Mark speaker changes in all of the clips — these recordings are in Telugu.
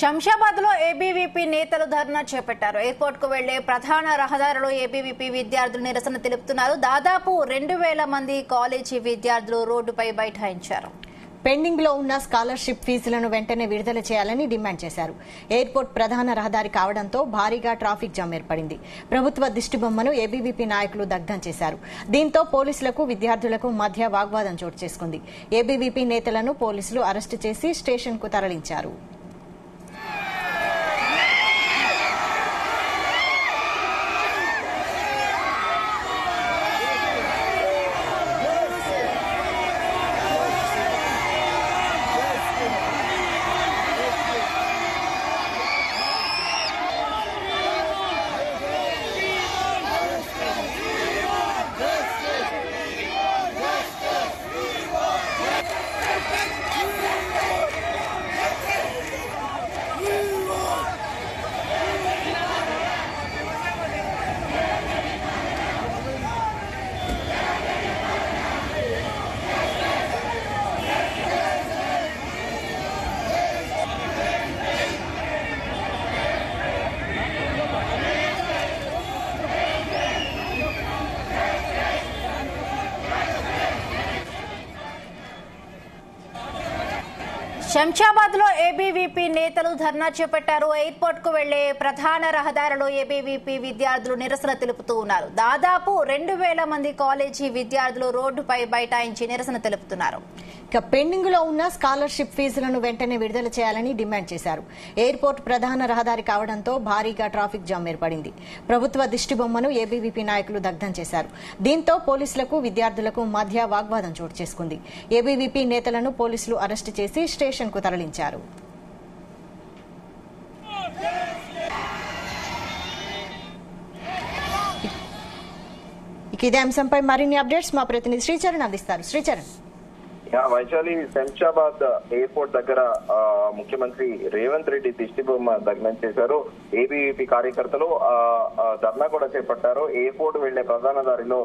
Speaker 1: శంషాబాద్ లో ఏబీవీపీ నేతలు ధర్నా చేపట్టారు. ఎయిర్పోర్ట్ కు వెళ్లే ప్రధాన రహదారిలో ఏబీవీపీ విద్యార్థులు నిరసన తెలుపుతున్నారు. దాదాపు 2000 మంది కాలేజీ విద్యార్థులు రోడ్డుపై బైఠాయించారు.
Speaker 2: పెండింగ్ లో ఉన్న స్కాలర్షిప్ ఫీజులను వెంటనే విడుదల చేయాలని డిమాండ్ చేశారు. ఎయిర్పోర్ట్ ప్రధాన రహదారి కావడంతో భారీగా ట్రాఫిక్ జామ్ ఏర్పడింది. ప్రభుత్వ దిష్టిబొమ్మను ఏబీవీపీ నాయకులు దగ్ధం చేశారు. దీంతో పోలీసులకు విద్యార్థులకు మధ్య వాగ్వాదం చోటు చేసుకుంది. ఏబీవీపీ నేతలను పోలీసులు అరెస్టు చేసి స్టేషన్ కు తరలించారు.
Speaker 1: శంషాబాద్ లో ఏబీవీపీ నేతలు ధర్నా చేపట్టారు. ఎయిర్పోర్ట్ కు వెళ్లే ప్రధాన రహదారిలో ఏబీవీపీ విద్యార్థులు నిరసన తెలుపుతూ ఉన్నారు. దాదాపు 2000 మంది కాలేజీ విద్యార్థులు రోడ్డుపై బైఠాయించి నిరసన తెలుపుతున్నారు.
Speaker 2: ఇక పెండింగ్ లో ఉన్న స్కాలర్షిప్ ఫీజులను వెంటనే విడుదల చేయాలని డిమాండ్ చేశారు. ఎయిర్పోర్ట్ ప్రధాన రహదారి కావడంతో భారీగా ట్రాఫిక్ జామ్ ఏర్పడింది. ప్రభుత్వ దిష్టిబొమ్మను ఏబీవీపీ నాయకులు దగ్ధం చేశారు. దీంతో పోలీసులకు విద్యార్థులకు మధ్య వాగ్వాదం చోటు చేసుకుంది. ఏబీవీపీ నేతలను పోలీసులు అరెస్టు చేసి స్టేషన్ కు తరలించారు. ఇదే అంశంపై మరిన్ని అప్డేట్స్ మా ప్రతినిధి శ్రీచరణ్ అందిస్తారు. శ్రీచరణ్,
Speaker 3: వైశాలి, శంషాబాద్ ఎయిర్పోర్ట్ దగ్గర ముఖ్యమంత్రి రేవంత్ రెడ్డి దిష్టిబొమ్మ దగ్ధం చేశారు. ఏబీవీపీ కార్యకర్తలు ధర్నా కూడా చేపట్టారు. ఎయిర్పోర్ట్ వెళ్లే ప్రధాన దారిలో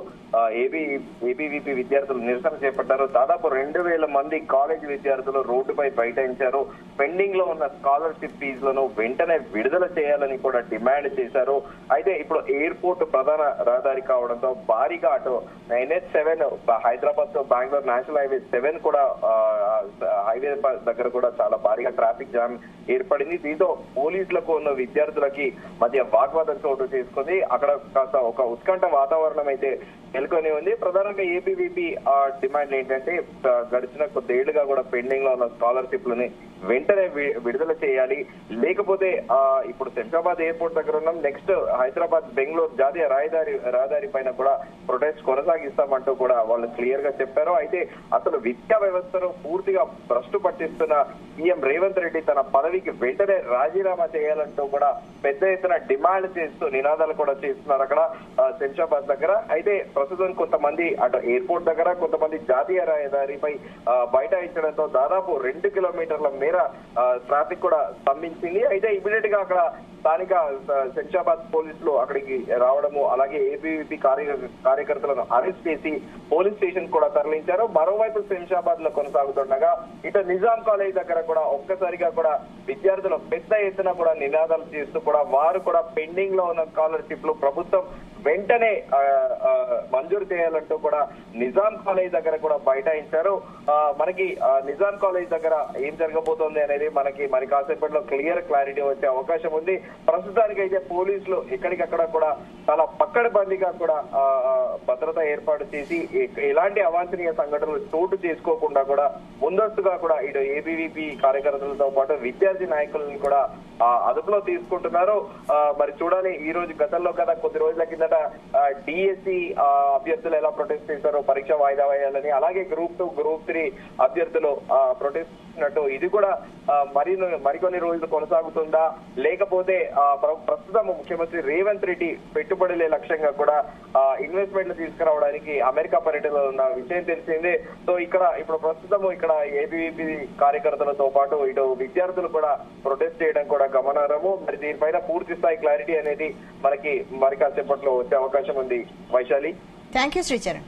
Speaker 3: ఏబీవీపీ విద్యార్థులు నిరసన చేపట్టారు. దాదాపు 2000 మంది కాలేజ్ విద్యార్థులు రోడ్డుపై బైఠాయించారు. పెండింగ్ లో ఉన్న స్కాలర్షిప్ ఫీజులను వెంటనే విడుదల చేయాలని కూడా డిమాండ్ చేశారు. అయితే ఇప్పుడు ఎయిర్పోర్ట్ ప్రధాన రహదారి కావడంతో భారీగా అటు NH7 హైదరాబాద్ తో బెంగళూరు నేషనల్ హైవే 7 కూడా హైవే దగ్గర కూడా చాలా భారీగా ట్రాఫిక్ జామ్ ఏర్పడింది. దీంతో పోలీసులకు ఉన్న విద్యార్థులకి మధ్య వాగ్వాదం చోటు చేసుకుంది. అక్కడ కాస్త ఒక ఉత్కంఠ వాతావరణం అయితే నెలకొని ఉంది. ప్రధానంగా ఏబీవీపీ డిమాండ్ ఏంటంటే గడిచిన కొద్దేళ్లుగా కూడా పెండింగ్ లో ఉన్న స్కాలర్షిప్లని వెంటనే విడుదల చేయాలి. లేకపోతే ఇప్పుడు శంషాబాద్ ఎయిర్పోర్ట్ దగ్గర ఉన్నాం, నెక్స్ట్ హైదరాబాద్ బెంగళూరు జాతీయ రహదారి పైన కూడా ప్రొటెస్ట్ కొనసాగిస్తామంటూ కూడా వాళ్ళు క్లియర్ గా చెప్పారు. అయితే అసలు విద్యా వ్యవస్థను పూర్తిగా భ్రష్టు పట్టిస్తున్న సీఎం రేవంత్ రెడ్డి తన పదవికి వెంటనే రాజీనామా చేయాలంటూ కూడా పెద్ద ఎత్తున డిమాండ్ చేస్తూ నినాదాలు కూడా చేస్తున్నారు అక్కడ శంషాబాద్ దగ్గర. అయితే ప్రస్తుతం కొంతమంది అటు ఎయిర్పోర్ట్ దగ్గర, కొంతమంది జాతీయ రహదారిపై బైఠాయించడంతో దాదాపు 2 కిలోమీటర్ల మేర ట్రాఫిక్ కూడా స్తంభించింది. అయితే ఇమీడియట్ గా అక్కడ స్థానిక శంషాబాద్ పోలీసులు అక్కడికి రావడము, అలాగే ఏబీవీపీ కార్యకర్తలను అరెస్ట్ చేసి పోలీస్ స్టేషన్ కూడా తరలించారు. మరోవైపు శంషాబాద్ లో కొనసాగుతుండగా ఇటు నిజాం కాలేజ్ దగ్గర కూడా ఒక్కసారిగా కూడా విద్యార్థులు పెద్ద ఎత్తున కూడా నినాదాలు చేస్తూ కూడా వారు కూడా పెండింగ్ లో ఉన్న స్కాలర్షిప్ లు ప్రభుత్వం వెంటనే మంజూరు చేయాలంటూ కూడా నిజాం కాలేజ్ దగ్గర కూడా బైఠాయించారు. మనకి నిజాం కాలేజ్ దగ్గర ఏం జరగబోతోంది అనేది మరి కాసేపట్లో క్లారిటీ వచ్చే అవకాశం ఉంది. ప్రస్తుతానికి అయితే పోలీసులు ఎక్కడికక్కడ కూడా చాలా పక్కడబందీగా కూడా భద్రత ఏర్పాటు చేసి ఎలాంటి అవాంఛనీయ సంఘటనలు చోటు చేసుకోకుండా కూడా ముందస్తుగా కూడా ఇటు ఏబీవీపీ కార్యకర్తలతో పాటు విద్యార్థి నాయకులను కూడా అదుపులో తీసుకుంటున్నారు. మరి చూడాలి, ఈ రోజు గతంలో కదా కొద్ది రోజుల కిందట డిఎస్సి అభ్యర్థులు ఎలా ప్రొటెస్ట్ చేశారో పరీక్ష వాయిదా వేయాలని, అలాగే గ్రూప్ 2, గ్రూప్ 3 అభ్యర్థులు ప్రొటెస్ట్ చేసినట్టు ఇది కూడా మరికొన్ని రోజులు కొనసాగుతుందా, లేకపోతే ప్రస్తుతం ముఖ్యమంత్రి రేవంత్ రెడ్డి పెట్టుబడులే లక్ష్యంగా కూడా ఇన్వెస్ట్మెంట్లు తీసుకురావడానికి అమెరికా పర్యటనలో ఉన్న విషయం తెలిసిందే. సో ఇప్పుడు ప్రస్తుతం ఇక్కడ ఏబీవీపీ కార్యకర్తలతో పాటు ఇటు విద్యార్థులు కూడా ప్రొటెస్ట్ చేయడం కూడా గమనార్హము. మరి దీనిపైన పూర్తి స్థాయి క్లారిటీ అనేది మరి కాసేపట్లో వచ్చే అవకాశం ఉంది. Vaishali,
Speaker 2: thank you Sricharan.